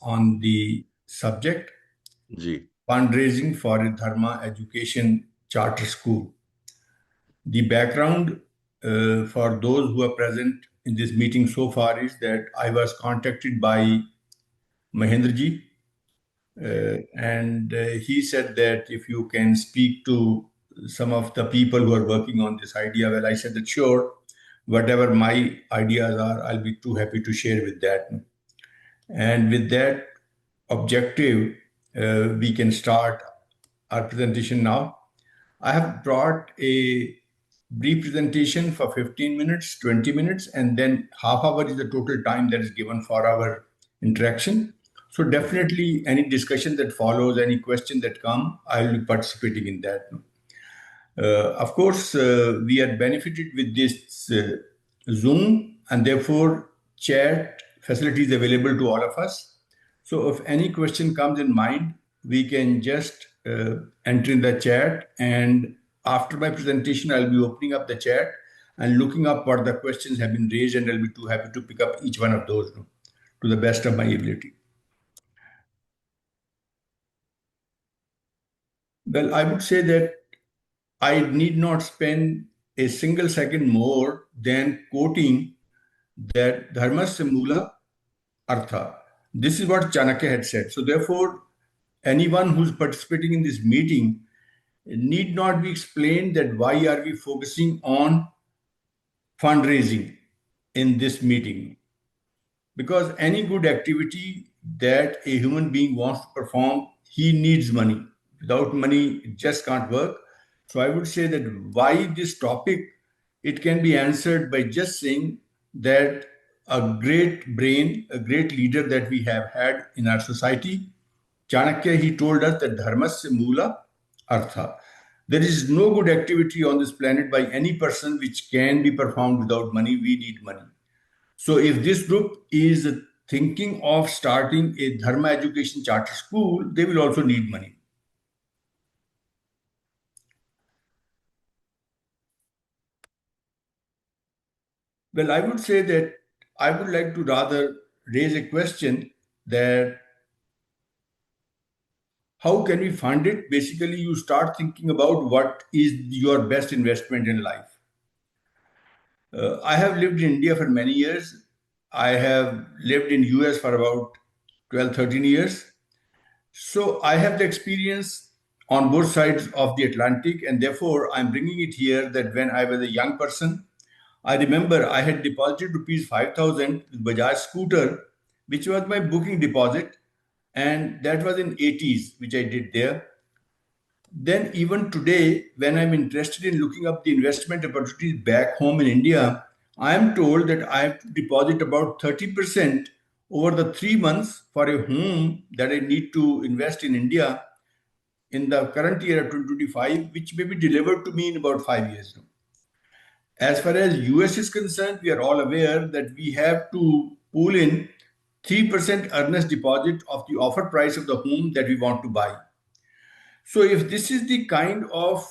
on the subject gee fundraising for a Dharma education charter school. The background for those who are present in this meeting so far is that I was contacted by Mahendraji, and he said that if you can speak to some of the people who are working on this idea. Well, I said that sure, whatever my ideas are, I'll be too happy to share with that. And with that objective, we can start our presentation now. I have brought a brief presentation for 15 minutes, 20 minutes, and then half hour is the total time that is given for our interaction. So definitely any discussion that follows, any question that come, I will be participating in that. Of course, we are benefited with this Zoom, and therefore chat facilities available to all of us. So if any question comes in mind, we can just enter in the chat, and after my presentation, I'll be opening up the chat and looking up what the questions have been raised, and I'll be too happy to pick up each one of those to the best of my ability. Well, I would say that I need not spend a single second more than quoting that Dharmasya Mula Artha. This is what Chanakya had said. So, therefore, anyone who's participating in this meeting need not be explained that why are we focusing on fundraising in this meeting. Because any good activity that a human being wants to perform, he needs money. Without money, it just can't work. So I would say that why this topic, it can be answered by just saying that a great brain, a great leader that we have had in our society, Chanakya, he told us that Dharmasya Mula Artha. There is no good activity on this planet by any person which can be performed without money. We need money. So if this group is thinking of starting a Dharma education charter school, they will also need money. Well, I would say that I would like to rather raise a question that how can we fund it? Basically, you start thinking about what is your best investment in life. I have lived in India for many years. I have lived in US for about 12, 13 years. So I have the experience on both sides of the Atlantic, and therefore I'm bringing it here that when I was a young person, I remember I had deposited rupees 5,000 with Bajaj scooter, which was my booking deposit, and that was in 80s, which I did there. Then even today, when I'm interested in looking up the investment opportunities back home in India, I am told that I have to deposit about 30% over the 3 months for a home that I need to invest in India in the current year of 2025, which may be delivered to me in about 5 years. As far as US is concerned, we are all aware that we have to pull in 3% earnest deposit of the offer price of the home that we want to buy. So if this is the kind of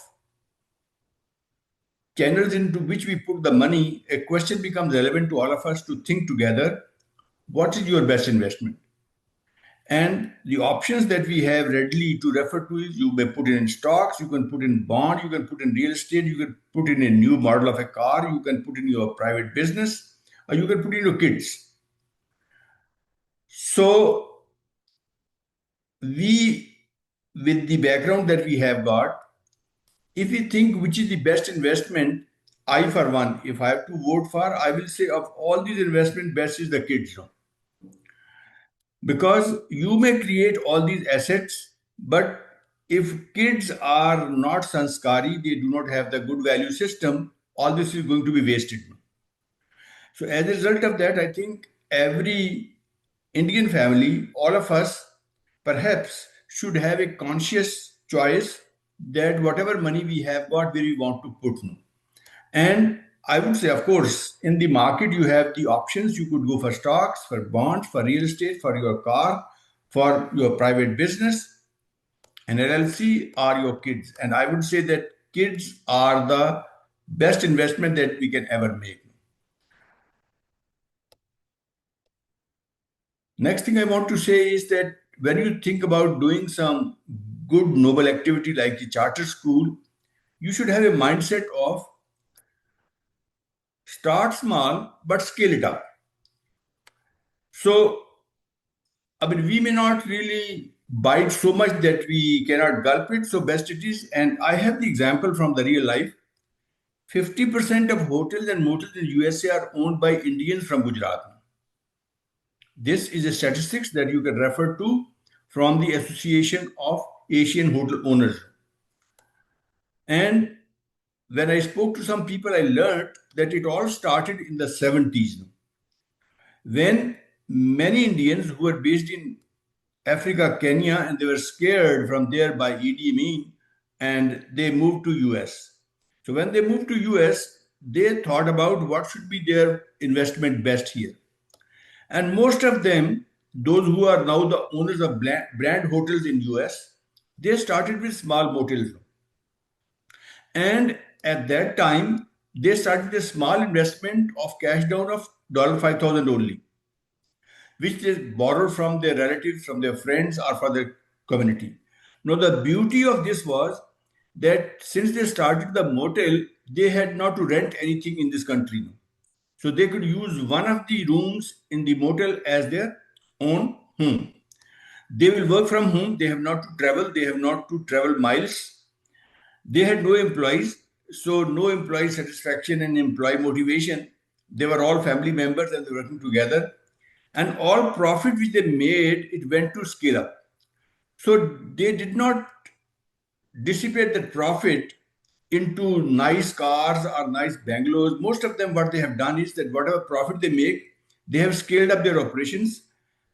channels into which we put the money, a question becomes relevant to all of us to think together, what is your best investment? And the options that we have readily to refer to is you may put in stocks, you can put in bond, you can put in real estate, you can put in a new model of a car, you can put in your private business, or you can put in your kids. So we, with the background that we have got, if we think which is the best investment, I for one, if I have to vote for, I will say of all these investment, best is the kids. Because you may create all these assets, but if kids are not sanskari, they do not have the good value system, all this is going to be wasted. So as a result of that, I think every Indian family, all of us, perhaps should have a conscious choice that whatever money we have got, where we want to put. And I would say, of course, in the market, you have the options. You could go for stocks, for bonds, for real estate, for your car, for your private business. And LLC are your kids. And I would say that kids are the best investment that we can ever make. Next thing I want to say is that when you think about doing some good noble activity like the charter school, you should have a mindset of start small but scale it up. So, I mean, we may not really bite so much that we cannot gulp it, so best it is. And I have the example from the real life. 50% of hotels and motels in USA are owned by Indians from Gujarat. This is a statistics that you can refer to from the Association of Asian Hotel Owners. And when I spoke to some people, I learned that it all started in the 70s when many Indians who were based in Africa, Kenya, and they were scared from there by Idi Amin, and they moved to US. So when they moved to US, they thought about what should be their investment best here. And most of them, those who are now the owners of brand hotels in US, they started with small motels. And at that time, they started a small investment of cash down of $5,000 only, which they borrowed from their relatives, from their friends, or for their community. Now, the beauty of this was that since they started the motel, they had not to rent anything in this country. So they could use one of the rooms in the motel as their own home. They will work from home. They have not to travel. They have not to travel miles. They had no employees. So no employee satisfaction and employee motivation. They were all family members and they were working together. And all profit which they made, it went to scale up. So they did not dissipate the profit into nice cars or nice bungalows. Most of them, what they have done is that whatever profit they make, they have scaled up their operations.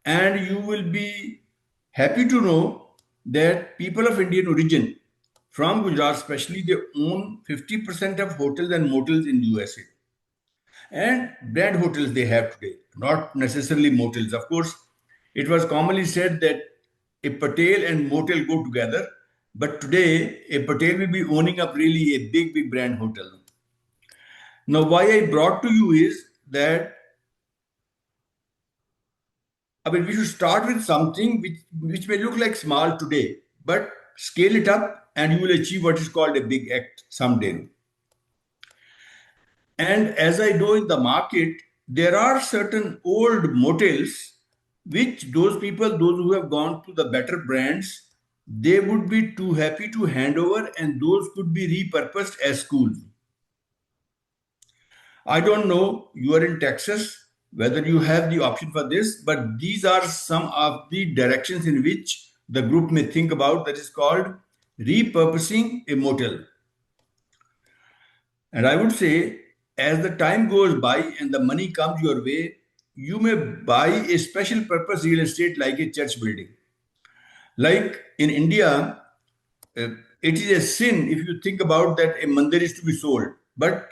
And you will be happy to know that people of Indian origin from Gujarat, especially, they own 50% of hotels and motels in USA. And brand hotels they have today, not necessarily motels. Of course, it was commonly said that a Patel and motel go together, but today a Patel will be owning up really a big, big brand hotel. Now, why I brought to you is that I mean we should start with something which may look like small today, but scale it up and you will achieve what is called a big act someday. And as I know in the market, there are certain old motels which those people, those who have gone to the better brands, they would be too happy to hand over and those could be repurposed as schools. I don't know, you are in Texas, whether you have the option for this, but these are some of the directions in which the group may think about that is called repurposing a motel. And I would say, as the time goes by and the money comes your way, you may buy a special purpose real estate like a church building. Like in India, uh, it is a sin if you think about that a mandir is to be sold. But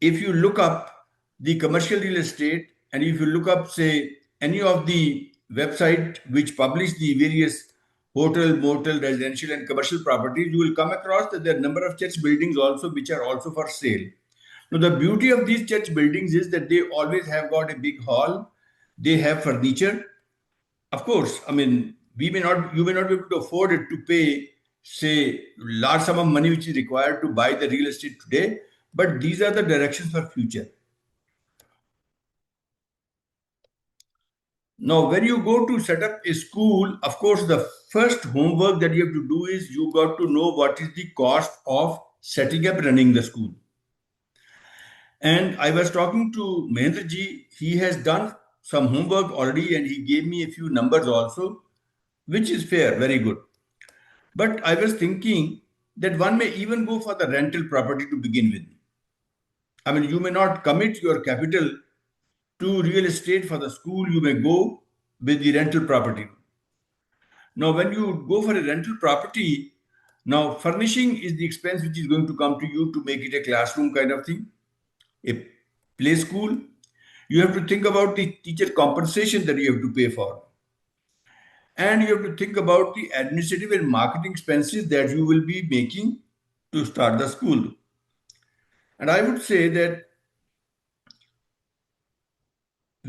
if you look up the commercial real estate and if you look up, say, any of the website which publish the various hotel, motel, residential and commercial properties, you will come across that there are a number of church buildings also which are also for sale. Now, the beauty of these church buildings is that they always have got a big hall. They have furniture. Of course, I mean, you may not be able to afford it to pay, say, large sum of money which is required to buy the real estate today. But these are the directions for future. Now, when you go to set up a school, of course, the first homework that you have to do is you got to know what is the cost of setting up running the school. And I was talking to Mahendraji. He has done some homework already and he gave me a few numbers also, which is fair, very good. But I was thinking that one may even go for the rental property to begin with. I mean, you may not commit your capital to real estate for the school, you may go with the rental property. Now, when you go for a rental property, now furnishing is the expense which is going to come to you to make it a classroom kind of thing, a play school. You have to think about the teacher compensation that you have to pay for. And you have to think about the administrative and marketing expenses that you will be making to start the school. And I would say that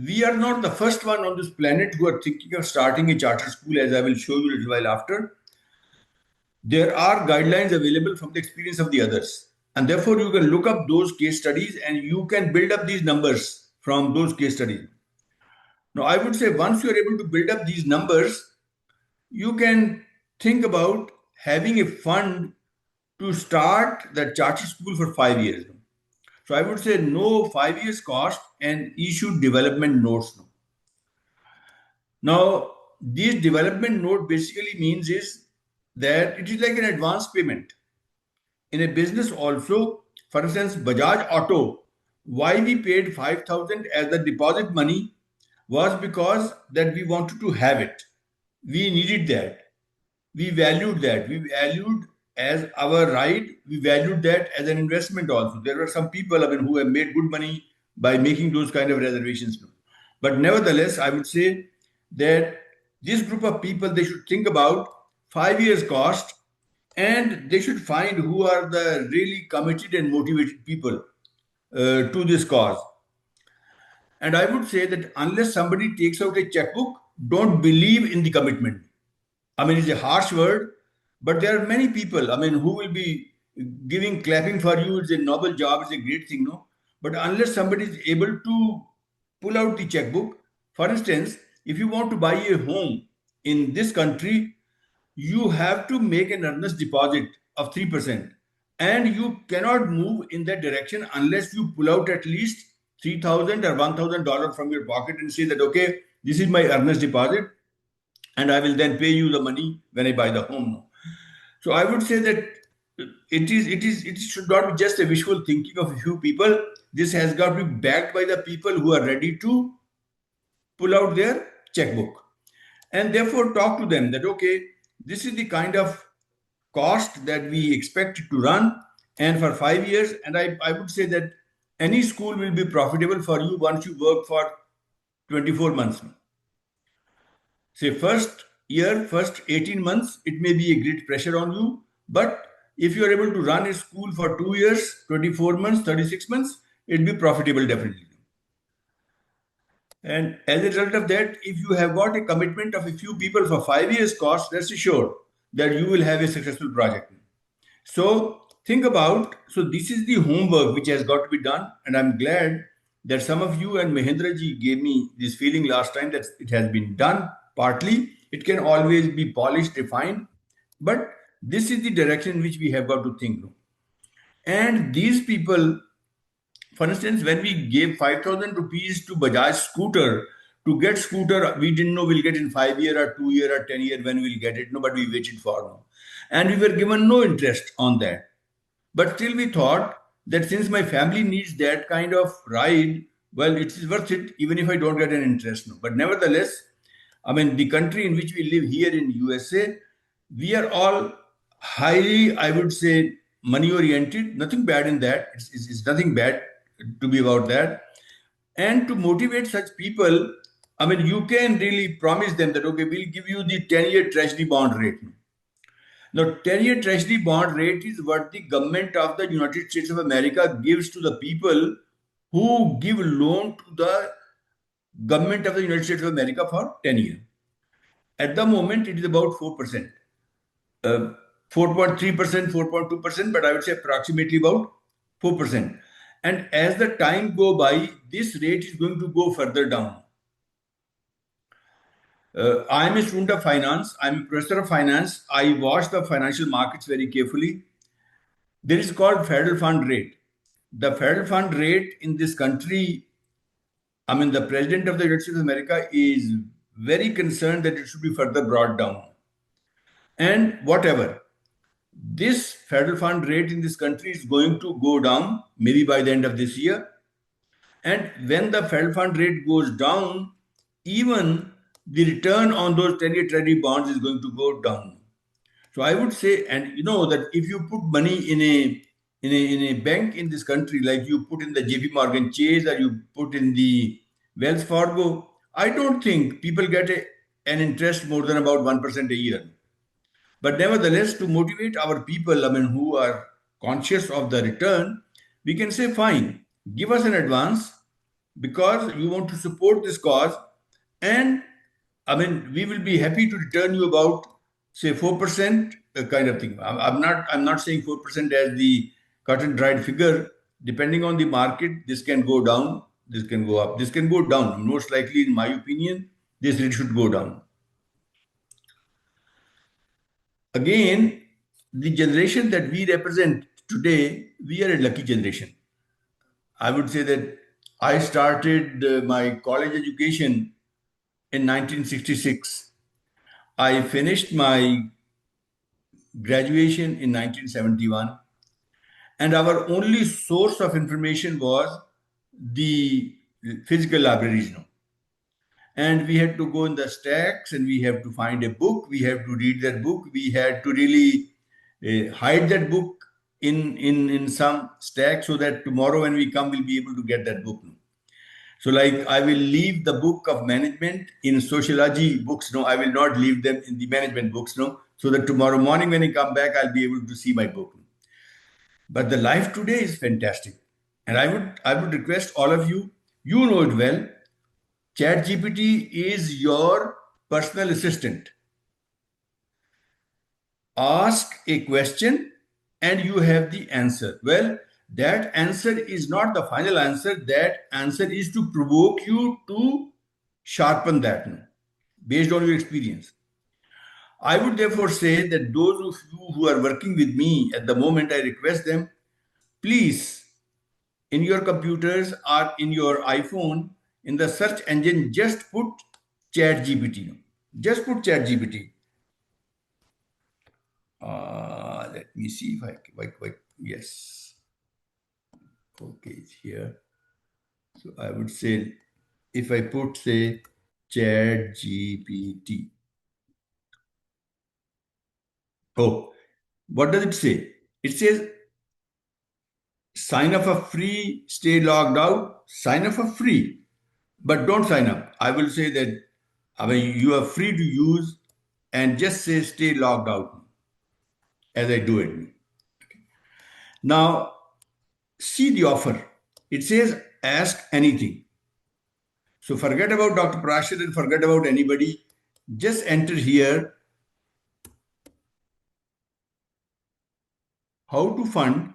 we are not the first one on this planet who are thinking of starting a charter school, as I will show you a little while after. There are guidelines available from the experience of the others. And therefore, you can look up those case studies and you can build up these numbers from those case studies. Now, I would say once you are able to build up these numbers, you can think about having a fund to start that charter school for 5 years. So I would say no 5 years cost and issue development notes. Now, these development note basically means is that it is like an advance payment. In a business also, for instance, Bajaj Auto, why we paid 5,000 as the deposit money was because that we wanted to have it. We needed that. We valued that. We valued as our right. We valued that as an investment also. There were some people, I mean, who have made good money by making those kind of reservations. But nevertheless, I would say that this group of people, they should think about 5 years cost, and they should find who are the really committed and motivated people to this cause. And I would say that unless somebody takes out a checkbook, don't believe in the commitment. I mean, it's a harsh word, but there are many people, I mean, who will be giving, clapping for you. It's a noble job, it's a great thing, no? But unless somebody is able to pull out the checkbook, for instance, if you want to buy a home in this country, you have to make an earnest deposit of 3%. And you cannot move in that direction unless you pull out at least 3,000 or $1,000 from your pocket and say that, okay, this is my earnest deposit, and I will then pay you the money when I buy the home. So I would say that it should not be just a wishful thinking of a few people. This has got to be backed by the people who are ready to pull out their checkbook. And therefore talk to them that, okay, this is the kind of cost that we expect to run, and for 5 years. And I would say that any school will be profitable for you once you work for 24 months. Say first year, first 18 months, it may be a great pressure on you. But if you are able to run a school for 2 years, 24 months, 36 months, it'll be profitable definitely. And as a result of that, if you have got a commitment of a few people for 5 years cost, rest assured that you will have a successful project. So think about, so this is the homework which has got to be done. And I'm glad that some of you and Mahendra ji gave me this feeling last time that it has been done partly. It can always be polished, refined, but this is the direction which we have got to think. And these people, for instance, when we gave 5,000 rupees to Bajaj scooter, to get scooter, we didn't know we'll get in 5 year or 2 year or 10 year when we'll get it. No, but we waited for now. And we were given no interest on that. But still we thought that since my family needs that kind of ride, well, it is worth it even if I don't get an interest. No. But nevertheless, I mean, the country in which we live here in USA, we are all highly, I would say, money oriented. Nothing bad in that. It's nothing bad to be about that. And to motivate such people, I mean, you can really promise them that, okay, we'll give you the 10-year treasury bond rate. Now, 10-year treasury bond rate is what the government of the United States of America gives to the people who give loan to the government of the United States of America for 10 years. At the moment, it is about 4%, 4.3%, 4.2%, but I would say approximately about 4%. And as the time go by, this rate is going to go further down. I am a student of finance. I'm a professor of finance. I watch the financial markets very carefully. There is called federal fund rate. The federal fund rate in this country, I mean, the president of the United States of America is very concerned that it should be further brought down. And whatever, this federal fund rate in this country is going to go down maybe by the end of this year. And when the federal fund rate goes down, even the return on those 10-year treasury bonds is going to go down. So I would say, and you know that if you put money in a bank in this country, like you put in the JP Morgan Chase or you put in the Wells Fargo, I don't think people get an interest more than about 1% a year. But nevertheless, to motivate our people, I mean, who are conscious of the return, we can say, fine, give us an advance. because you want to support this cause. And I mean, we will be happy to return you about, say, 4% kind of thing. I'm not saying 4% as the cut and dried figure. Depending on the market, this can go down, this can go up, this can go down. Most likely, in my opinion, this rate should go down. Again, the generation that we represent today, we are a lucky generation. I would say that I started my college education in 1966. I finished my graduation in 1971, and our only source of information was the physical libraries. And we had to go in the stacks and we have to find a book. We have to read that book. We had to really hide that book in some stack so that tomorrow when we come, we'll be able to get that book. So, like, I will leave the book of management in sociology books. No, I will not leave them in the management books. No, so that tomorrow morning when I come back, I'll be able to see my book. But the life today is fantastic, and I would request all of you. You know it well. ChatGPT is your personal assistant. Ask a question and you have the answer. Well, that answer is not the final answer. That answer is to provoke you to sharpen that based on your experience. I would therefore say that those of you who are working with me at the moment, I request them, please, in your computers or in your iPhone, in the search engine, just put ChatGPT. Just put ChatGPT. Let me see if yes. Okay, it's here. So I would say if I put, say, ChatGPT. Oh, what does it say? It says sign up for free, stay logged out, sign up for free, but don't sign up. I will say that, I mean, you are free to use and just say stay logged out as I do it. Now, see the offer. It says ask anything. So forget about Dr. Parashar and forget about anybody. Just enter here how to fund.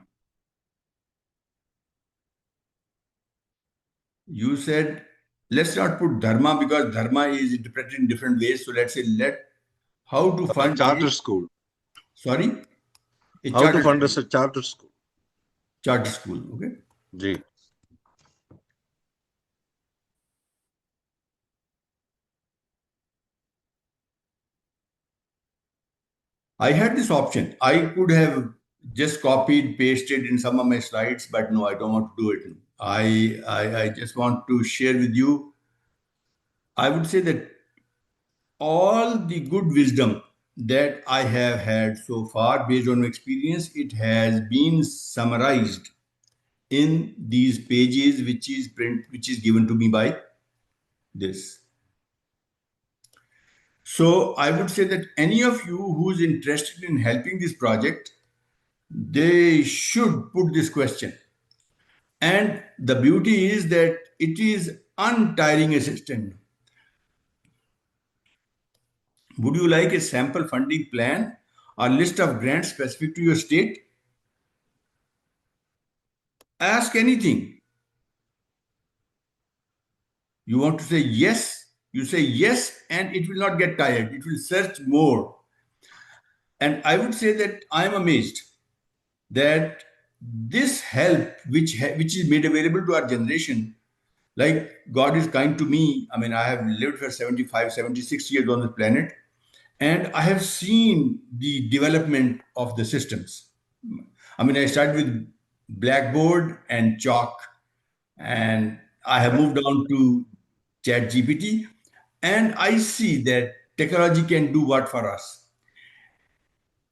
You said, let's not put Dharma because Dharma is interpreted in different ways. So let's say how to A fund charter school. Sorry? A How to fund school. a charter school. Charter school, okay? Ji. I had this option. I could have just copied, pasted in some of my slides, but no, I don't want to do it. I just want to share with you. I would say that all the good wisdom that I have had so far, based on my experience, it has been summarized in these pages, which is given to me by this. So I would say that any of you who is interested in helping this project, they should put this question. And the beauty is that it is untiring assistant. Would you like a sample funding plan or list of grants specific to your state? Ask anything. You want to say yes, you say yes, and it will not get tired. It will search more. And I would say that I'm amazed that this help, which is made available to our generation, like God is kind to me. I mean, I have lived for 75, 76 years on this planet, and I have seen the development of the systems. I mean, I started with Blackboard and chalk, and I have moved on to Chat GPT, and I see that technology can do what for us.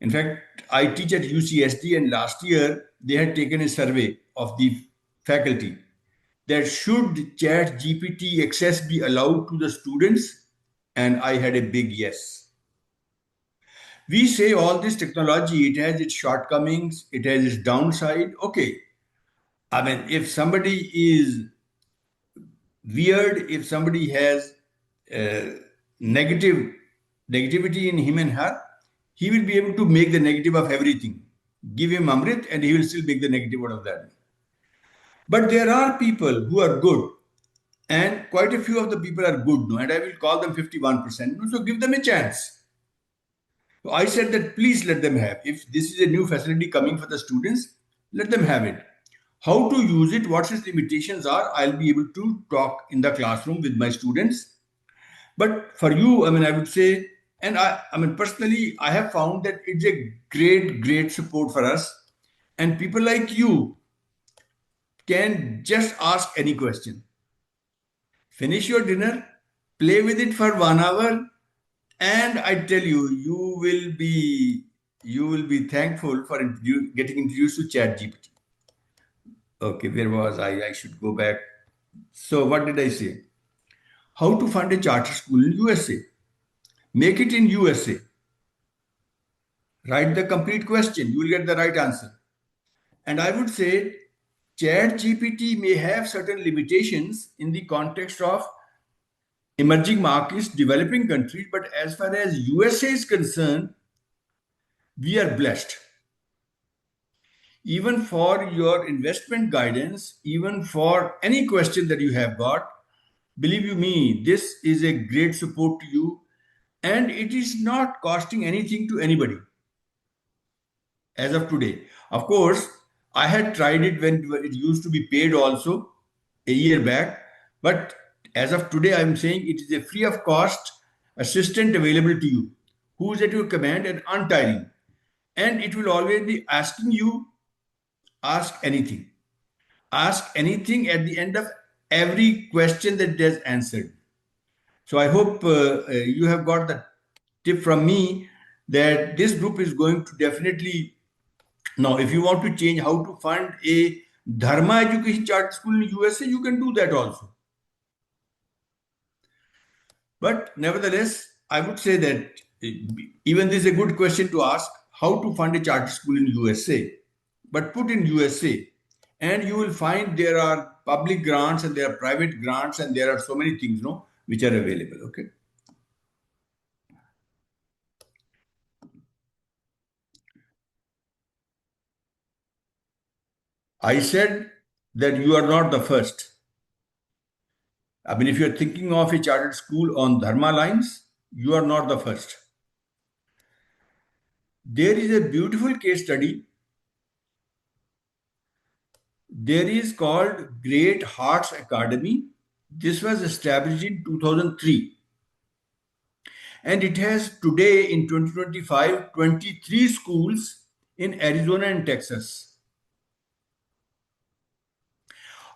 In fact, I teach at UCSD, and last year they had taken a survey of the faculty that should Chat GPT access be allowed to the students, and I had a big yes. We say all this technology, it has its shortcomings, it has its downside. Okay. I mean, if somebody is weird if somebody has uh, negativity in him and her. He will be able to make the negative of everything. Give him Amrit and he will still make the negative out of that. But there are people who are good, and quite a few of the people are good, no? And I will call them 51%. No? So give them a chance. So I said that please let them have. If this is a new facility coming for the students, let them have it. How to use it, what its limitations are, I'll be able to talk in the classroom with my students. But for you, I mean, I would say, and I mean, personally, I have found that it's a great support for us. And people like you can just ask any question. Finish your dinner, play with it for 1 hour, and I tell you, you will be thankful for getting introduced to ChatGPT. Okay, where was I? I should go back. So what did I say? How to fund a charter school in USA? Make it in USA. Write the complete question. You will get the right answer. And I would say ChatGPT may have certain limitations in the context of emerging markets, developing countries, but as far as USA is concerned, we are blessed. Even for your investment guidance, even for any question that you have got, believe you me, this is a great support to you, and it is not costing anything to anybody as of today. Of course, I had tried it when it used to be paid also a year back, but as of today, I'm saying it is a free of cost assistant available to you who is at your command and untiring. And it will always be asking you, ask anything. Ask anything at the end of every question that it has answered. So I hope you have got the tip from me that this group is going to definitely. Now, if you want to change how to fund a Dharma education charter school in USA, you can do that also. But nevertheless, I would say that even this is a good question to ask how to fund a charter school in USA. But put in USA, and you will find there are public grants and there are private grants and there are so many things, no, which are available. Okay. I said that you are not the first. I mean, if you're thinking of a chartered school on Dharma lines, you are not the first. There is a beautiful case study. There is called Great Hearts Academy. This was established in 2003 and it has today in 2025 23 schools in Arizona and Texas.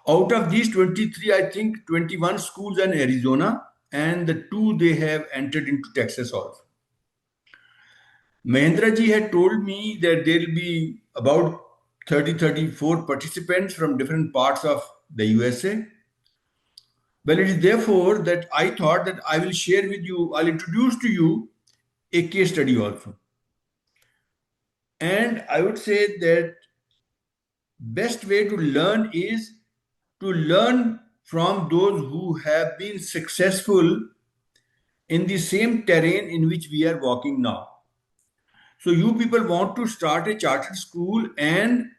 Out of these 23, I think 21 schools in Arizona and the two they have entered into Texas also. Mahendra ji had told me that there will be about 34 participants from different parts of the USA. Well, it is therefore that I thought that I will share with you, I'll introduce to you a case study also. And I would say that best way to learn is to learn from those who have been successful in the same terrain in which we are walking now. So you people want to start a chartered school and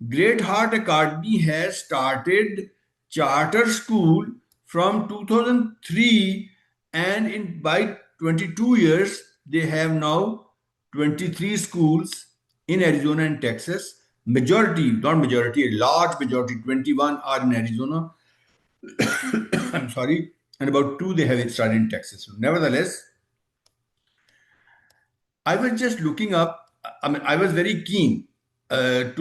Great Heart Academy has started charter school from 2003 and in by 22 years they have now 23 schools in Arizona and Texas. Majority, not majority, a large majority, 21 are in Arizona. I'm sorry, and about two they have started in Texas. Nevertheless, I was just looking up. I mean, I was very keen to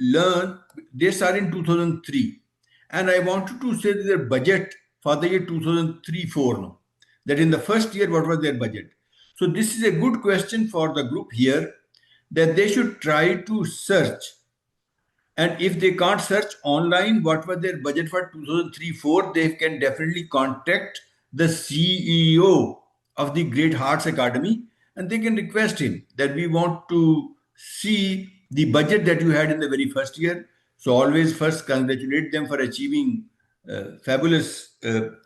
learn. They started in 2003, and I wanted to say their budget for the year 2003-4. No, that in the first year, what was their budget? So this is a good question for the group here that they should try to search. And if they can't search online, what was their budget for 2003-4? They can definitely contact the CEO of the Great Hearts Academy and they can request him that we want to see the budget that you had in the very first year. So always first congratulate them for achieving fabulous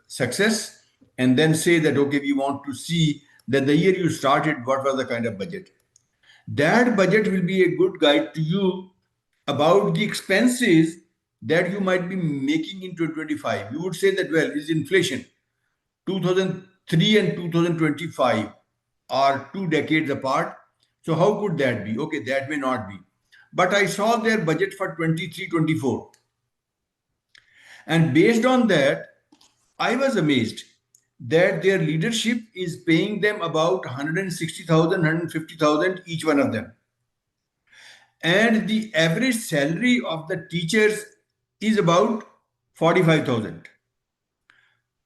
success, and then say that, okay, we want to see that the year you started, what was the kind of budget. That budget will be a good guide to you about the expenses that you might be making in 2025. You would say that, well, is inflation 2003 and 2025 are 2 decades apart. So how could that be? Okay, that may not be. But I saw their budget for 23, 24. And based on that, I was amazed that their leadership is paying them about 160,000, 150,000 each one of them. And the average salary of the teachers is about 45,000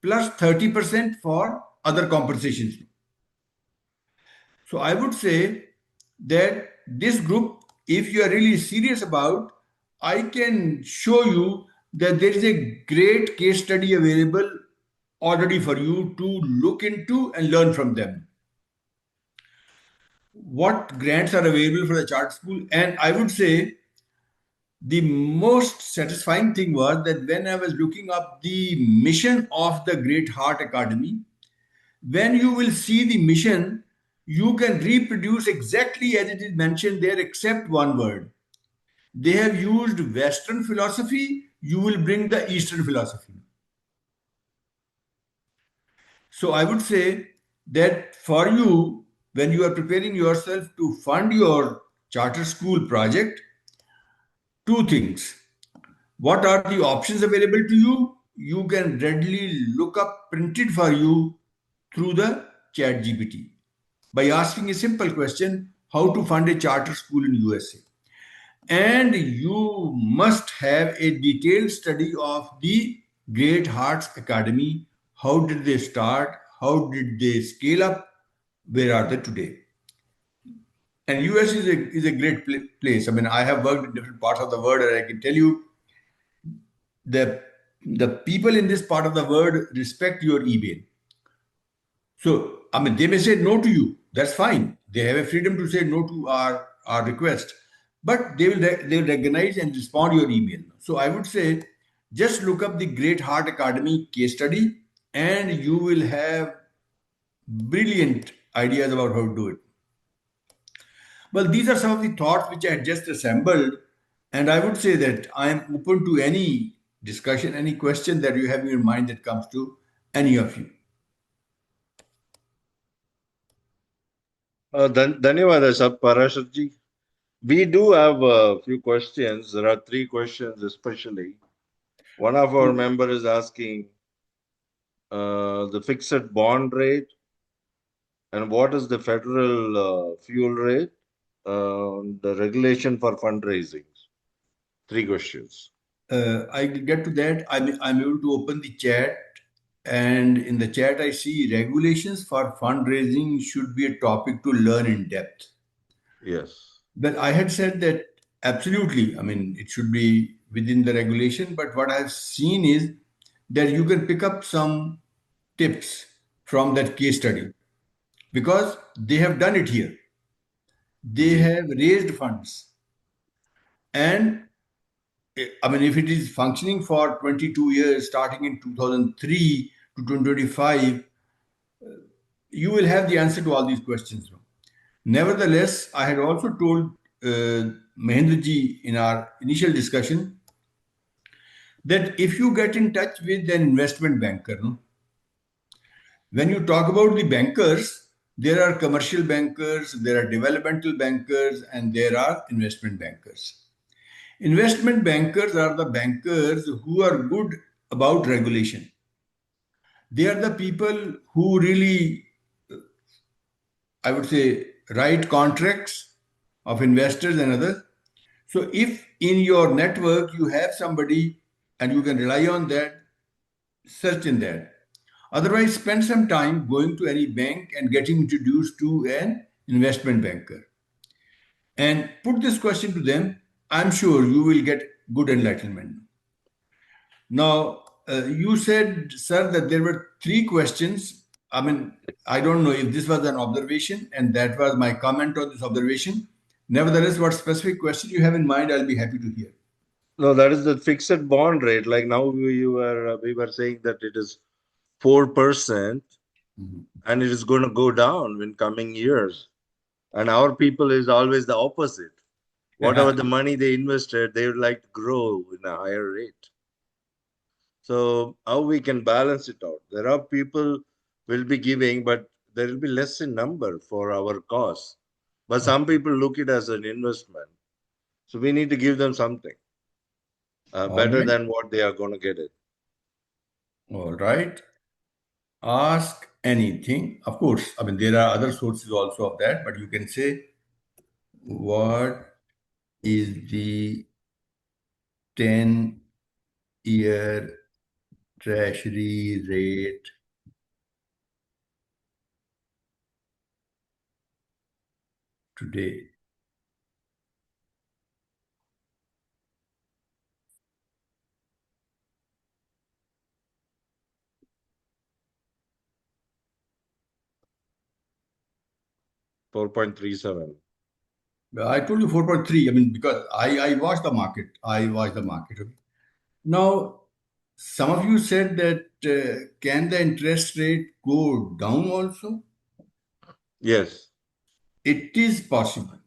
plus 30% for other compensations. So I would say that this group, if you are really serious about, I can show you that there is a great case study available already for you to look into and learn from them. What grants are available for the charter school? And I would say the most satisfying thing was that when I was looking up the mission of the Great Heart Academy, when you will see the mission, you can reproduce exactly as it is mentioned there, except one word. They have used Western philosophy, you will bring the Eastern philosophy. So I would say that for you, when you are preparing yourself to fund your charter school project, two things. What are the options available to you? You can readily look up printed for you through the chat GPT by asking a simple question, how to fund a charter school in USA. And you must have a detailed study of the Great Hearts Academy. How did they start? How did they scale up? Where are they today? And US is a great place. I mean, I have worked in different parts of the world, and I can tell you the the people in this part of the world respect your email. So, I mean, they may say no to you. That's fine. They have a freedom to say no to our request, but they will recognize and respond your email. So, I would say just look up the Great Heart Academy case study, and you will have brilliant ideas about how to do it. Well, these are some of the thoughts which I had just assembled, and I would say that I am open to any discussion, any question that you have in your mind that comes to any of you. Dhanyawad, sir, Parashar ji. We do have a few questions. There are 3 questions especially. One of our members is asking the fixed bond rate and what is the federal fuel rate, the regulation for fundraising. 3 questions. I will get to that. I'm able to open the chat, and in the chat, I see regulations for fundraising should be a topic to learn in depth. Yes. Well, I had said that absolutely. I mean, it should be within the regulation, but what I've seen is that you can pick up some tips from that case study because they have done it here. They have raised funds. And I mean, if it is functioning for 22 years, starting in 2003 to 2025, you will have the answer to all these questions. Nevertheless, I had also told Mahendraji in our initial discussion that if you get in touch with an investment banker, no, when you talk about the bankers, there are commercial bankers, there are developmental bankers, and there are investment bankers. Investment bankers are the bankers who are good about regulation. They are the people who really, I would say, write contracts of investors and others. So if in your network you have somebody and you can rely on that, search in that. Otherwise, spend some time going to any bank and getting introduced to an investment banker. And put this question to them. I'm sure you will get good enlightenment. Now, you said, sir, that there were 3 questions. I mean, I don't know if this was an observation and that was my comment on this observation. Nevertheless, what specific question you have in mind, I'll be happy to hear. No, that is the fixed bond rate. Like now we were saying that it is 4% Mhm. and it is going to go down in coming years. And our people is always the opposite. Whatever the money they invested, they would like to grow in a higher rate. So how we can balance it out? There are people will be giving, but there will be less in number for our cause. But some Okay. people look it as an investment. So we need to give them something All better right. than what they are going to get it. All right. Ask anything. Of course, I mean, there are other sources also of that, but you can say, what is the 10-year treasury rate today? 4.37. I told you 4.3. I mean, because I watch the market. I watch the market. Okay. Now, some of you said that can the interest rate go down also? Yes. It is possible.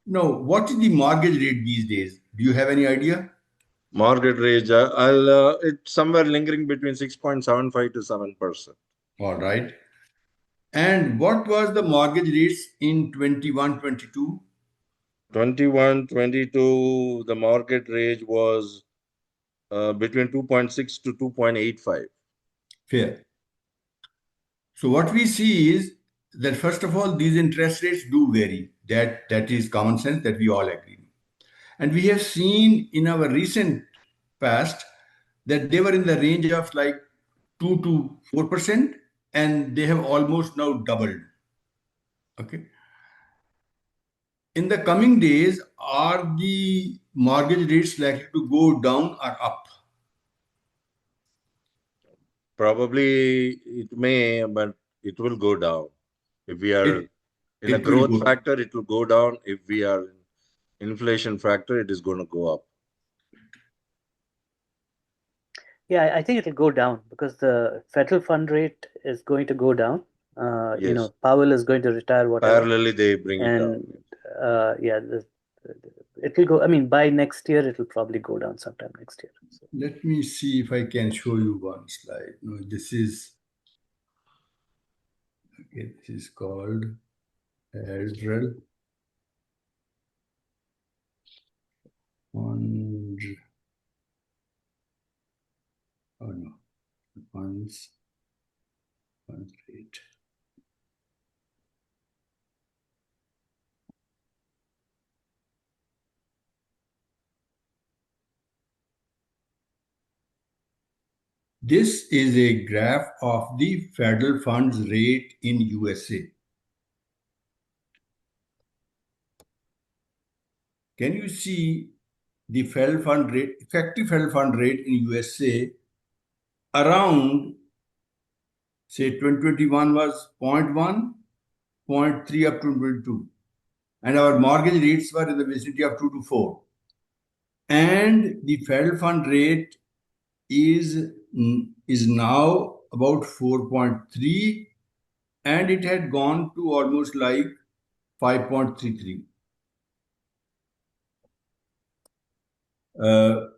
Now, what is the mortgage rate these days? Do you have any idea? Mortgage rate, it's somewhere lingering between 6.75 to 7%. All right. And what was the mortgage rates in 21, 22? 21, 22, the market rate was between 2.6 to 2.85. Fair. So what we see is that first of all, these interest rates do vary. That is common sense that we all agree. And we have seen in our recent past that they were in the range of like 2 to 4%, and they have almost now doubled. Okay. In the coming days, are the mortgage rates likely to go down or up? Probably it may, but it will go down. If we are It in a it will growth go. factor, it will go down. If we are in inflation factor, it is going to go up. Yeah, I think it'll go down because the federal fund rate is going to go down. Yes. Powell is going to retire, whatever, Parallelly, they bring it down. and yeah, it will go. I mean, by next year, it will probably go down sometime next year. So, Let me see if I can show you one slide. No, this is okay. This is called Adrel fund. Oh no, funds rate. This is a graph of the federal funds rate in USA. Can you see the federal fund rate, effective federal fund rate in USA around, say, 2021 was zero point 0.1, zero point 0.3 up to 2022. And our mortgage rates were in the vicinity of 2 to 4. And the federal fund rate is, is now about 4.3, and it had gone to almost like 5.33. Uh,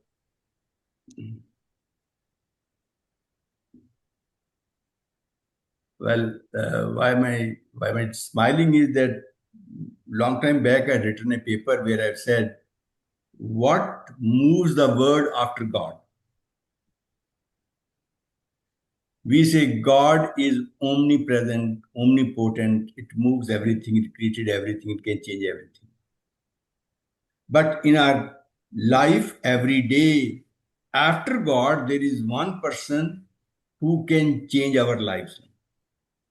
why am I smiling is that long time back I had written a paper where I said, what moves the world after God? We say God is omnipresent, omnipotent. It moves everything. It created everything. It can change everything. But in our life, every day, after God, there is one person who can change our lives,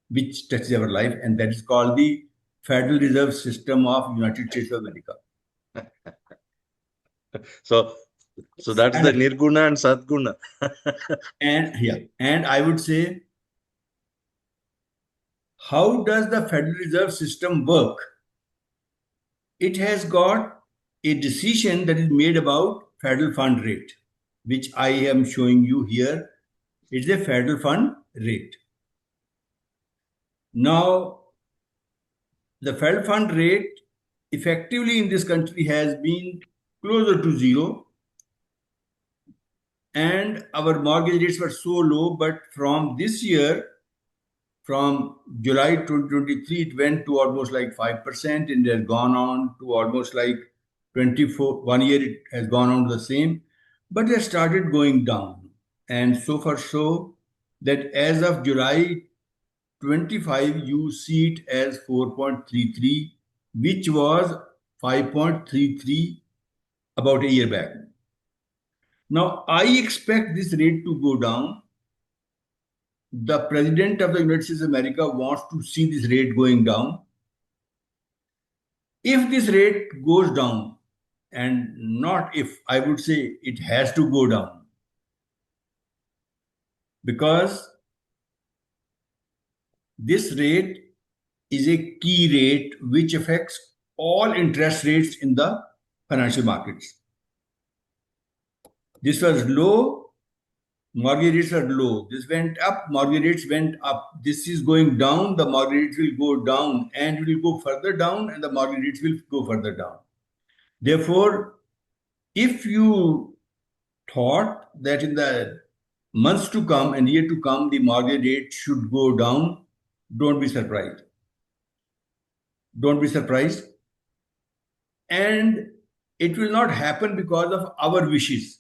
which touches our life, and that is called the Federal Reserve System of United States of America. So, so that's the And Nirguna and Sadguna. and I would say, how does the Federal Reserve System work? It has got a decision that is made about federal fund rate, which I am showing you here. It's a federal fund rate. Now, the federal fund rate effectively in this country has been closer to zero, and our mortgage rates were so low. But from this year, from July 2023, it went to almost like 5%, and it has gone on to almost like 24. 1 year it has gone on to the same, but it has started going down. And so far, so that as of July 25, you see it as 4.33, which was 5.33 about a year back. Now, I expect this rate to go down. The President of the United States of America wants to see this rate going down. If this rate goes down, and not if, I would say it has to go down, because this rate is a key rate which affects all interest rates in the financial markets. This was low, mortgage rates are low. This went up, mortgage rates went up. This is going down, the mortgage rates will go down, and it will go further down, and the mortgage rates will go further down. Therefore, if you thought that in the months to come and year to come, the mortgage rate should go down, don't be surprised. Don't be surprised. And it will not happen because of our wishes.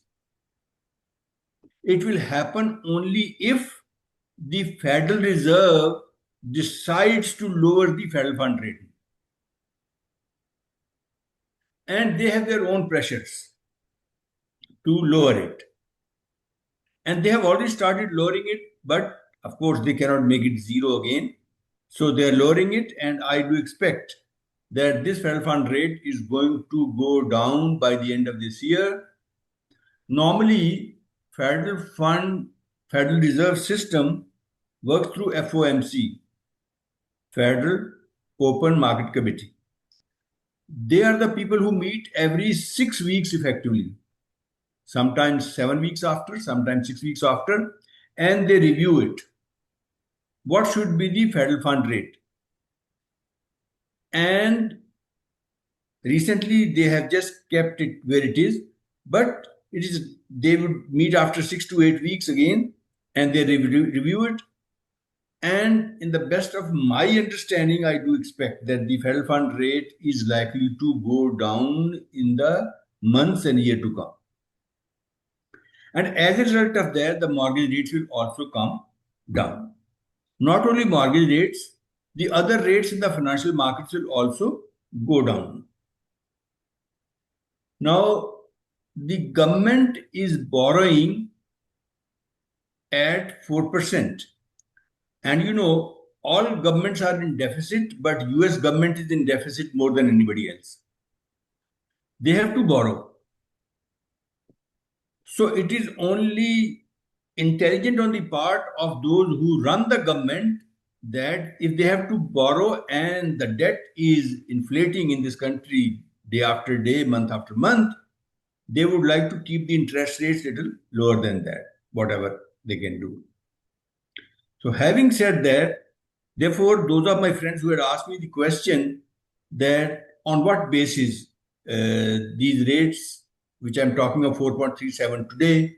It will happen only if the Federal Reserve decides to lower the federal fund rate. And they have their own pressures to lower it. And they have already started lowering it, but of course they cannot make it zero again. So they are lowering it, and I do expect that this federal fund rate is going to go down by the end of this year. Normally, Federal Reserve System works through FOMC, Federal Open Market Committee. They are the people who meet every 6 weeks effectively, sometimes 7 weeks after, sometimes 6 weeks after, and they review it. What should be the federal fund rate? And recently they have just kept it where it is, but they would meet after 6 to 8 weeks again, and they review it. And in the best of my understanding, I do expect that the federal fund rate is likely to go down in the months and year to come. And as a result of that, the mortgage rates will also come down. Not only mortgage rates, the other rates in the financial markets will also go down. Now, the government is borrowing at 4%. And you know, all governments are in deficit, but US government is in deficit more than anybody else. They have to borrow. So it is only intelligent on the part of those who run the government that if they have to borrow and the debt is inflating in this country day after day, month after month, they would like to keep the interest rates a little lower than that, whatever they can do. So having said that, therefore, those of my friends who had asked me the question that on what basis these rates, which I'm talking of 4.37 today,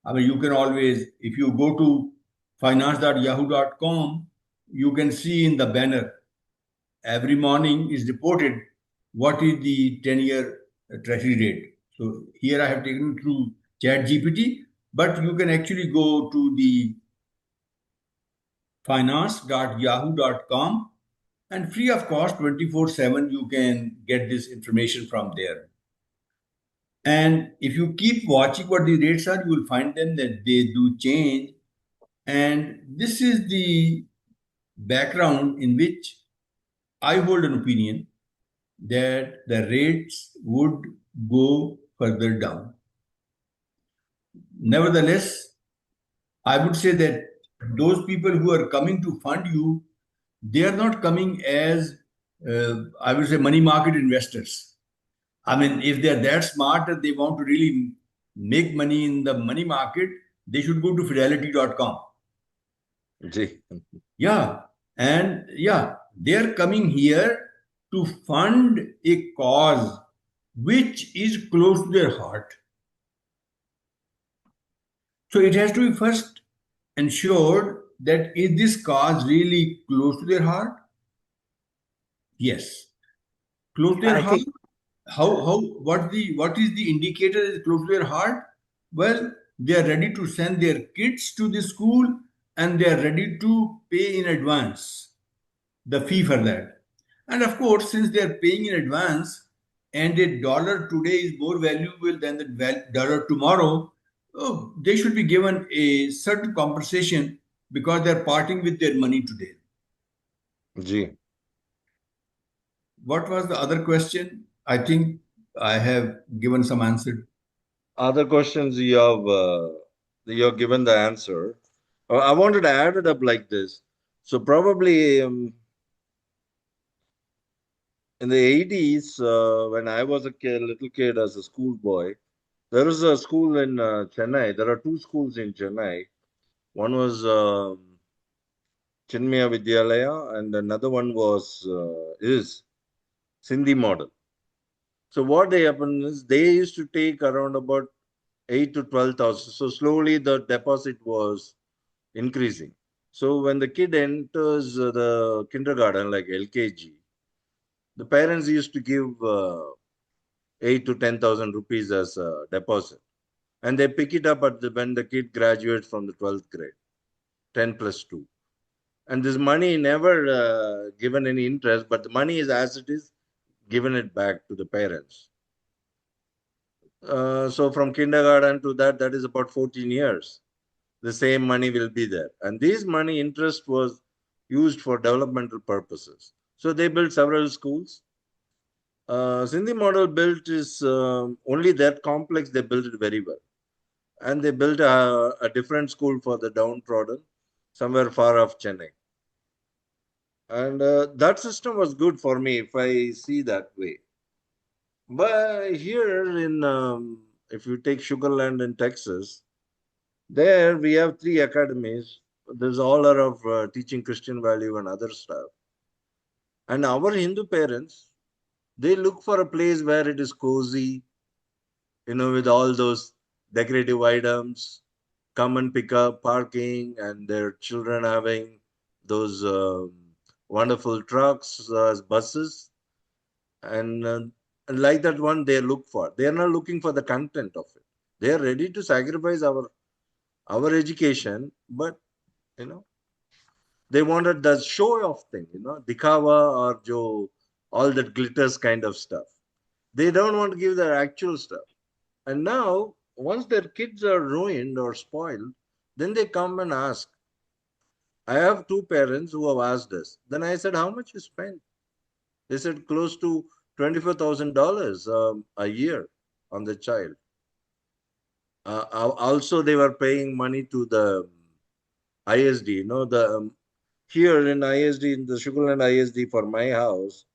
I mean, you can always, if you go to finance.yahoo.com, you can see in the banner, every morning is reported what is the 10-year treasury rate. So here I have taken you through ChatGPT, but you can actually go to the finance.yahoo.com, and free of cost 24/7 you can get this information from there. And if you keep watching what the rates are, you will find them that they do change. And this is the background in which I hold an opinion that the rates would go further down. Nevertheless, I would say that those people who are coming to fund you, they are not coming as, I would say, money market investors. I mean, if they're that smart that they want to really make money in the money market, they should go to fidelity.com. Gee. Yeah. And yeah, they are coming here to fund a cause which is close to their heart. So it has to be first ensured that is this cause really close to their heart? Yes. Close to their I heart. think What is the indicator is close to their heart? Well, they are ready to send their kids to the school and they are ready to pay in advance the fee for that. And of course, since they are paying in advance and a dollar today is more valuable than the dollar tomorrow, oh, they should be given a certain compensation because they are parting with their money today. Gee. What was the other question? I think I have given some answer. Other questions you have given the answer. I wanted to add it up like this. So probably in the 80s, when I was a little kid as a schoolboy, there was a school in Chennai. There are two schools in Chennai. One was Chinmaya Vidyalaya, and another one was is Sindhi model. So what they happened is they used to take around about 8 to 12,000. So slowly the deposit was increasing. So when the kid enters the kindergarten, like LKG, the parents used to give 8 to 10,000 rupees as a deposit, and they pick it up when the kid graduates from the 12th grade, 10 plus 2. And this money never given any interest, but the money is as it is given it back to the parents. So from kindergarten to that is about 14 years. The same money will be there. And this money interest was used for developmental purposes. So they built several schools. Sindhi model built is only that complex, they built it very well. And they built a different school for the downtrodden, somewhere far off Chennai. And that system was good for me if I see that way. But here in, if you take Sugarland in Texas, there we have 3 academies. There's all lot of teaching Christian value and other stuff. And our Hindu parents, they look for a place where it is cozy, with all those decorative items, come and pick up parking, and their children having those wonderful trucks as buses. And like that one, they look for. They are not looking for the content of it. They are ready to sacrifice our education, but you know they wanted the show off thing, dikawa or jo, all that glitters kind of stuff. They don't want to give their actual stuff. And now, once their kids are ruined or spoiled, then they come and ask. I have two parents who have asked us. Then I said, how much you spent? They said close to $24,000 a year on the child. Also, they were paying money to the ISD. The here in ISD, in the Sugarland ISD for my house,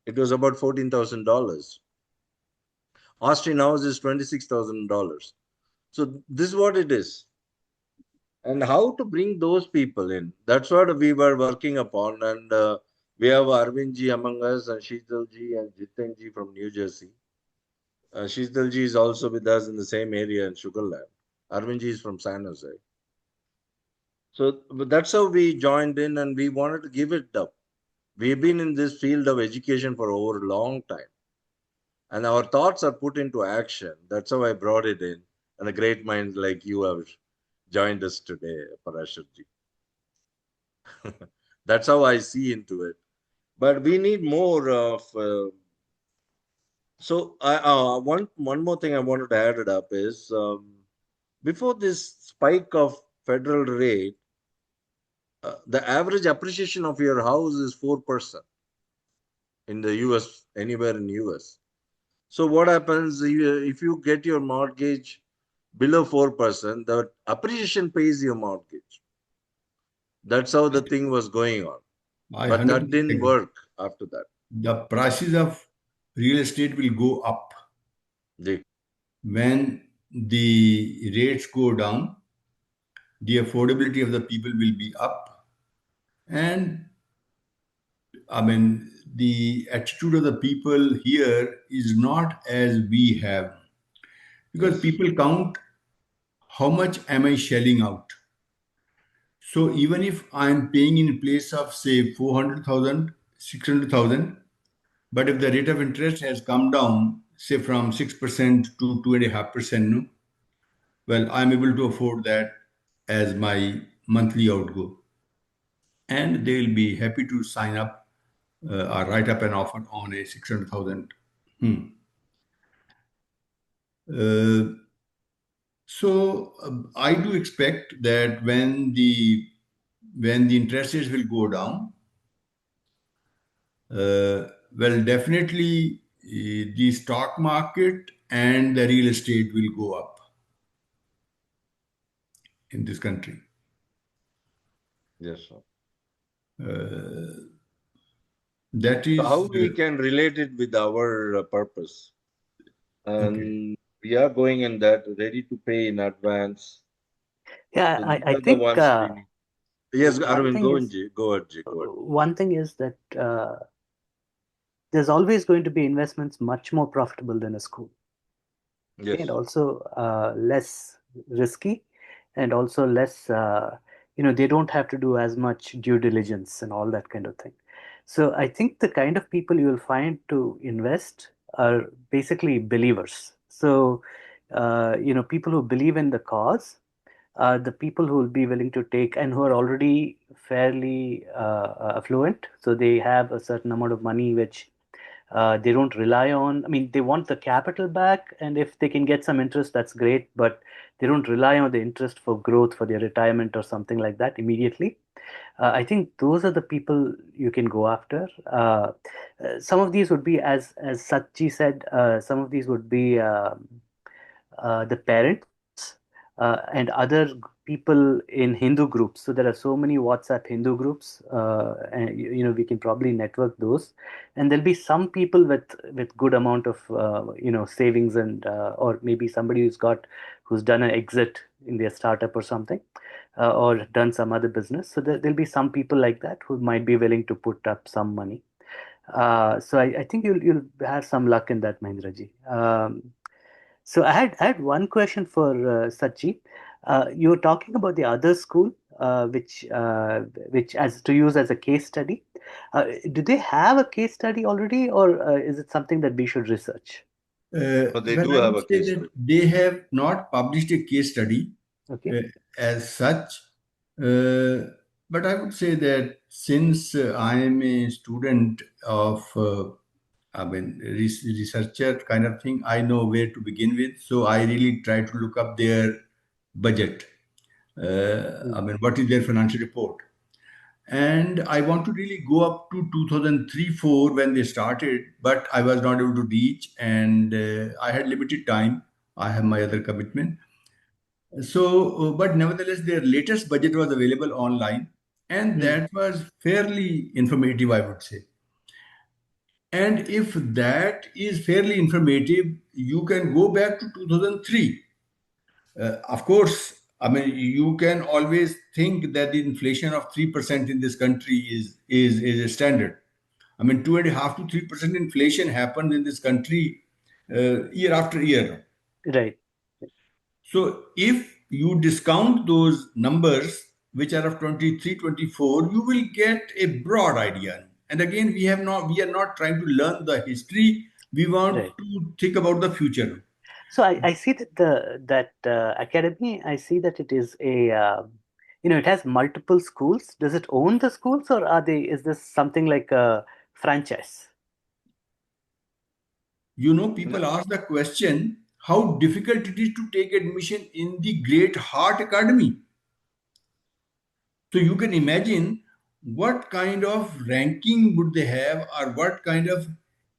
it was about $14,000. Austin House is $26,000. So this is what it is. And how to bring those people in. That's what we were working upon. And we have Arvindji among us, and Sheetalji and Jitenji from New Jersey. Sheetalji is also with us in the same area in Sugarland. Arvindji is from San Jose. So that's how we joined in, and we wanted to give it up. We've been in this field of education for over a long time. And our thoughts are put into action. That's how I brought it in. And a great mind like you have joined us today, Parasharji. That's how I see into it. But we need more of. One more thing I wanted to add it up is before this spike of federal rate, the average appreciation of your house is 4% in the US, anywhere in US. So what happens if you get your mortgage below 4%, the appreciation pays your mortgage. That's how the thing was going on. I But that 100% didn't agree. work after that. The prices of real estate will go up They, when the rates go down, the affordability of the people will be up, and the attitude of the people here is not as we have, because Yes. people count how much am I shelling out. So even if I'm paying in place of say 400,000, 600,000, but if the rate of interest has come down, say from 6% to 2.5%, no, well, I'm able to afford that as my monthly outgo. And they'll be happy to sign up or write up an offer on a 600,000. Uh, so I do expect that when the interest rates will go down, well, definitely the stock market and the real estate will go up in this country. Yes, sir. That So how is we can relate it with our purpose? okay. And we are going in that ready to pay in advance. Yeah, So these I are the think ones we need. Yes, one Arvind, thing go on, is G. Go ahead, G. Go ahead. one thing is that there's always going to be investments much more profitable than a school. Okay, and Yes. also less risky, and also less they don't have to do as much due diligence and all that kind of thing. So I think the kind of people you will find to invest are basically believers. So people who believe in the cause, the people who will be willing to take and who are already fairly affluent, so they have a certain amount of money which they don't rely on. I mean, they want the capital back, and if they can get some interest, that's great. But they don't rely on the interest for growth, for their retirement or something like that immediately. I think those are the people you can go after. Some of these would be, as Satchi said, some of these would be the parents and other people in Hindu groups. So there are so many WhatsApp Hindu groups, and we can probably network those. And there'll be some people with good amount of savings, and or maybe somebody who's done an exit in their startup or something, or done some other business. So there'll be some people like that who might be willing to put up some money. So I think you'll have some luck in that, Mahendraji. So I had one question for Sachi. You were talking about the other school, which as to use as a case study. Do they have a case study already, or is it something that we should research? But they Well, do I have would a say case that study. they have not published a case study Okay. uh, as such. Uh, but I would say that since I am a student of, researcher kind of thing, I know where to begin with. So I really try to look up their budget. Mm. What is their financial report? And I want to really go up to 2003-4 when they started, but I was not able to reach, and I had limited time. I have my other commitment. So, but nevertheless, their latest budget was available online, and Mm. that was fairly informative, I would say. And if that is fairly informative, you can go back to 2003. Of course, you can always think that the inflation of 3% in this country is a standard. 2.5 to 3% inflation happens in this country year after year. Right. So if you discount those numbers, which are of 23, 24, you will get a broad idea. And again, we are not trying to learn the history. We want Right. to think about the future. So I see that that academy. I see that it is a it has multiple schools. Does it own the schools, or are they? Is this something like a franchise? No, People ask the question how difficult it is to take admission in the Great Heart Academy. So you can imagine what kind of ranking would they have, or what kind of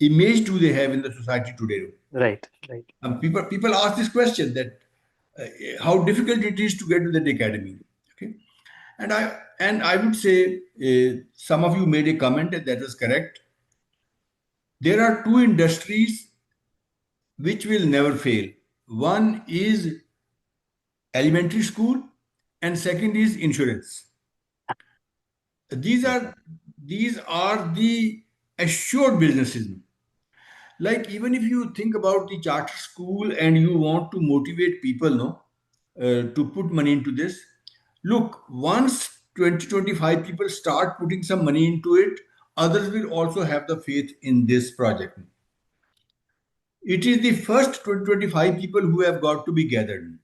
image do they have in the society today. Right. Right. People ask this question that uh, how difficult it is to get to that academy. Okay, and I would say some of you made a comment and that is correct. There are two industries which will never fail. one is elementary school, and second is insurance. These are these are the assured businesses. Like even if you think about the charter school and you want to motivate people, no, to put money into this, look, once 20-25 people start putting some money into it, others will also have the faith in this project. It is the first 20-25 people who have got to be gathered,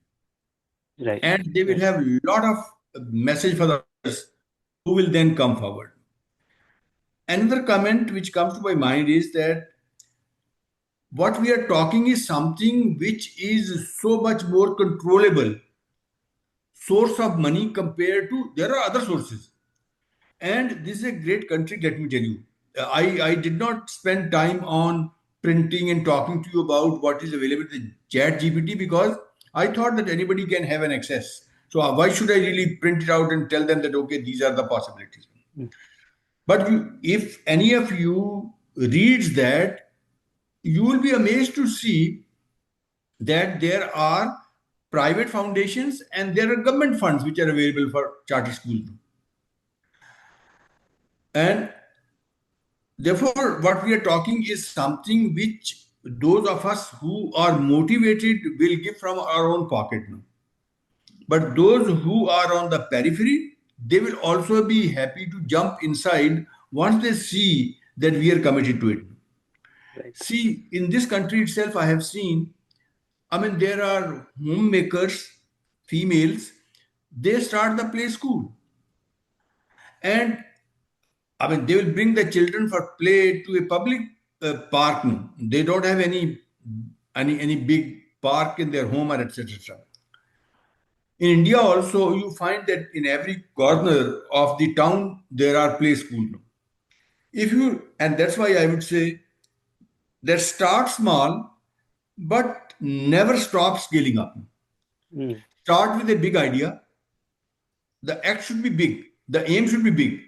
Right. and they will Right. have a lot of message for the others who will then come forward. Another comment which comes to my mind is that what we are talking is something which is so much more controllable source of money compared to there are other sources. And this is a great country, let me tell you. I did not spend time on printing and talking to you about what is available in chat GPT because I thought that anybody can have an access. So why should I really print it out and tell them that okay, these are the possibilities? Mm. But if any of you reads that, you will be amazed to see that there are private foundations and there are government funds which are available for charter schools. And therefore, what we are talking is something which those of us who are motivated will give from our own pocket. But those who are on the periphery, they will also be happy to jump inside once they see that we are committed to it. Right. See, in this country itself, I have seen, I mean, there are homemakers, females, they start the play school. And I mean, they will bring the children for play to a public park. No. They don't have any big park in their home or etc. In India also, you find that in every corner of the town there are play schools. No. If you and that's why I would say that start small, but never stop scaling up. Mm. Start with a big idea. The act should be big. The aim should be big.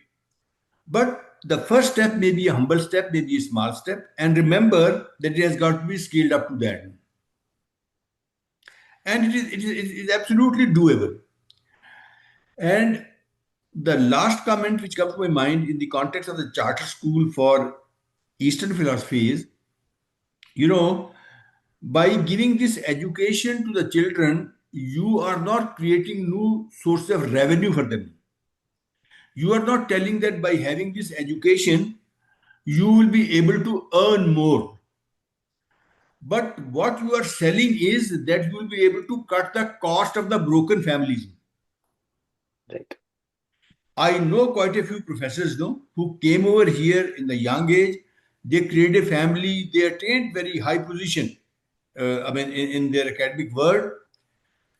But the first step may be a humble step, maybe a small step, and remember that it has got to be scaled up to that. And it is absolutely doable. And the last comment which comes to my mind in the context of the charter school for Eastern philosophy is, you know, by giving this education to the children, you are not creating new sources of revenue for them. You are not telling that by having this education, you will be able to earn more. But what you are selling is that you will be able to cut the cost of the broken families. Right. I know quite a few professors no, who came over here in the young age. They created a family. They attained very high position. I mean, in their academic world,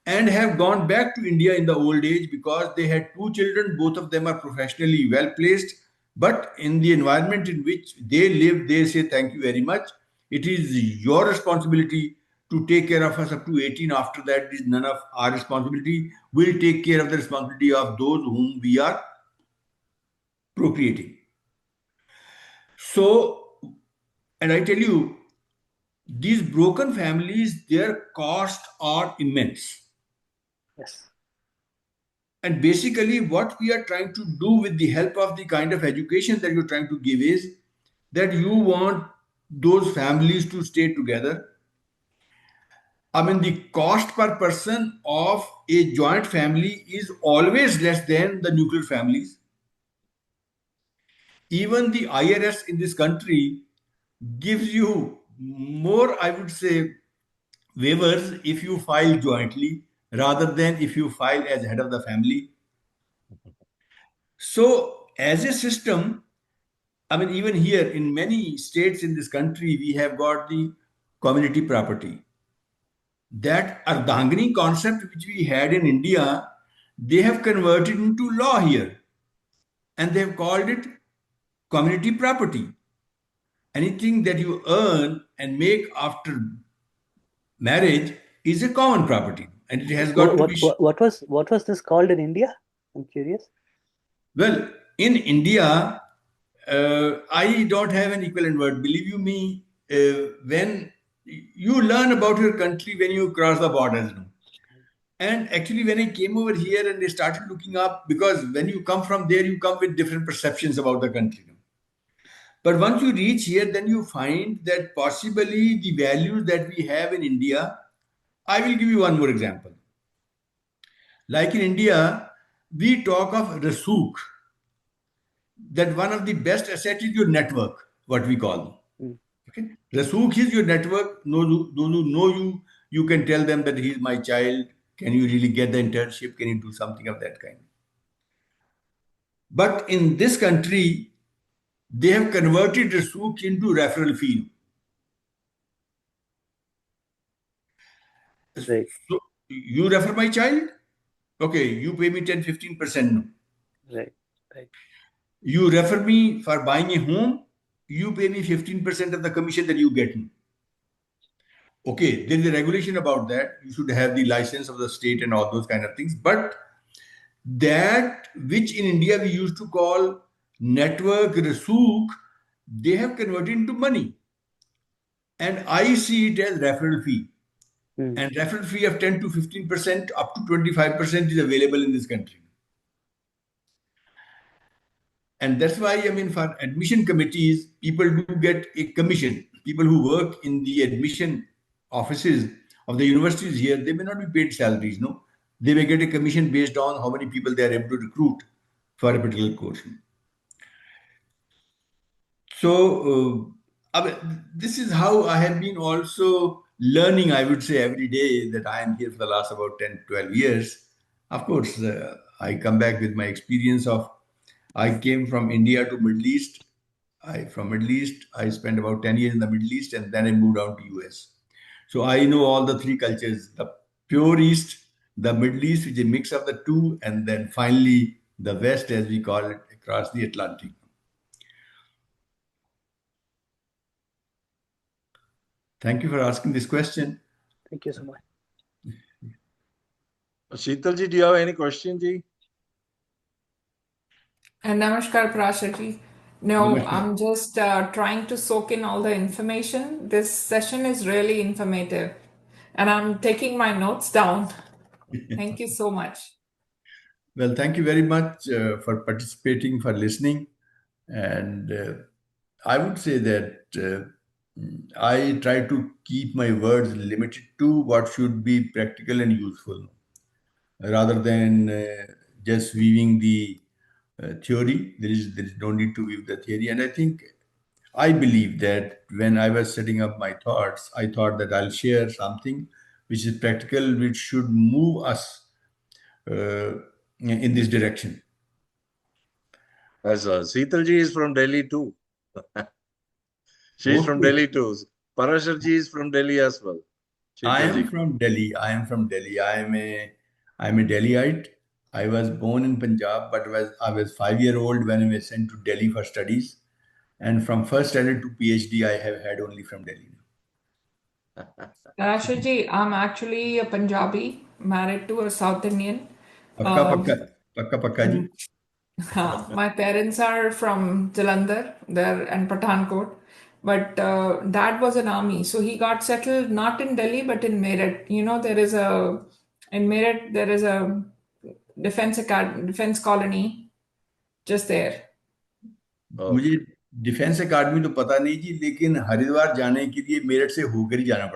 and have gone back to India in the old age because they had two children. Both of them are professionally well placed. But in the environment in which they live, they say, thank you very much. It is your responsibility to take care of us up to 18. After that, it is none of our responsibility. We'll take care of the responsibility of those whom we are procreating. So, and I tell you, these broken families, their costs are immense. Yes. And basically, what we are trying to do with the help of the kind of education that you're trying to give is that you want those families to stay together. I mean, the cost per person of a joint family is always less than the nuclear families. Even the IRS in this country gives you more, I would say, waivers if you file jointly rather than if you file as head of the family. So, as a system, I mean, even here in many states in this country, we have got the community property. That Ardhangani concept which we had in India, they have converted into law here and they have called it community property. Anything that you earn and make after marriage is a common property and it has got to be. What was this called in India? I'm curious. Well, in India, I don't have an equivalent word. Believe you me, when you learn about your country when you cross the borders. No? And actually, when I came over here and they started looking up, because when you come from there, you come with different perceptions about the country. No? But once you reach here, then you find that possibly the values that we have in India. I will give you one more example. Like in India, we talk of rasuk, that one of the best assets is your network, what we call. Mm. Okay? Rasuk is your network. Those who know you, you can tell them that he is my child. Can you really get the internship? Can you do something of that kind? But in this country, they have converted rasuk into referral fee. Right, So you refer my child? Okay, you pay me 10-15%. No. right, right. You refer me for buying a home, you pay me 15% of the commission that you get. Okay, there is a regulation about that. You should have the license of the state and all those kind of things. But that which in India we used to call network rasuk, they have converted into money. And I see it as referral fee. Mm. And referral fee of 10 to 15%, up to 25% is available in this country. And that's why, I mean, for admission committees, people do get a commission. People who work in the admission offices of the universities here, they may not be paid salaries, no? They may get a commission based on how many people they are able to recruit for a particular course. So, this is how I have been also learning, I would say, every day that I am here for the last about 10, 12 years. Of course, I come back with my experience of I came from India to Middle East. From Middle East, I spent about 10 years in the Middle East and then I moved out to US. So I know all the three cultures, the pure East, the Middle East, which is a mix of the two, and then finally the West, as we call it, across the Atlantic. Thank you for asking this question. Thank you so much. Sheetal ji, do you have any question, ji? And Namaskar, Parashar. No, Namaskar. I'm just trying to soak in all the information. This session is really informative, and I'm taking my notes down. Thank you so much. Well, thank you very much for participating, for listening. And I would say that I try to keep my words limited to what should be practical and useful rather than just weaving the theory. There is no need to weave the theory. And I believe that when I was setting up my thoughts, I thought that I'll share something which is practical, which should move us in this direction. As Sheetal ji is from Delhi too. She's from Okay. Delhi too. Parashar ji is from Delhi as well. I Sheetal ji. am from Delhi. I am from Delhi. I'm a Delhiite. I was born in Punjab, but I was 5 year old when I was sent to Delhi for studies. And from first standard to PhD, I have had only from Delhi. Parashar, I'm actually a Punjabi, married to a South Indian. Pakka Um, pakka, pakka pakka ji. my parents are from Jalandhar, there and Pathankot, but dad was an army, so he got settled not in Delhi but in Meerut. You know, in Meerut there is a defense colony just there. मुझे defence अकादमी तो पता नहीं जी, लेकिन हरिद्वार जाने के लिए मेरठ से होकर ही जाना पड़ता है।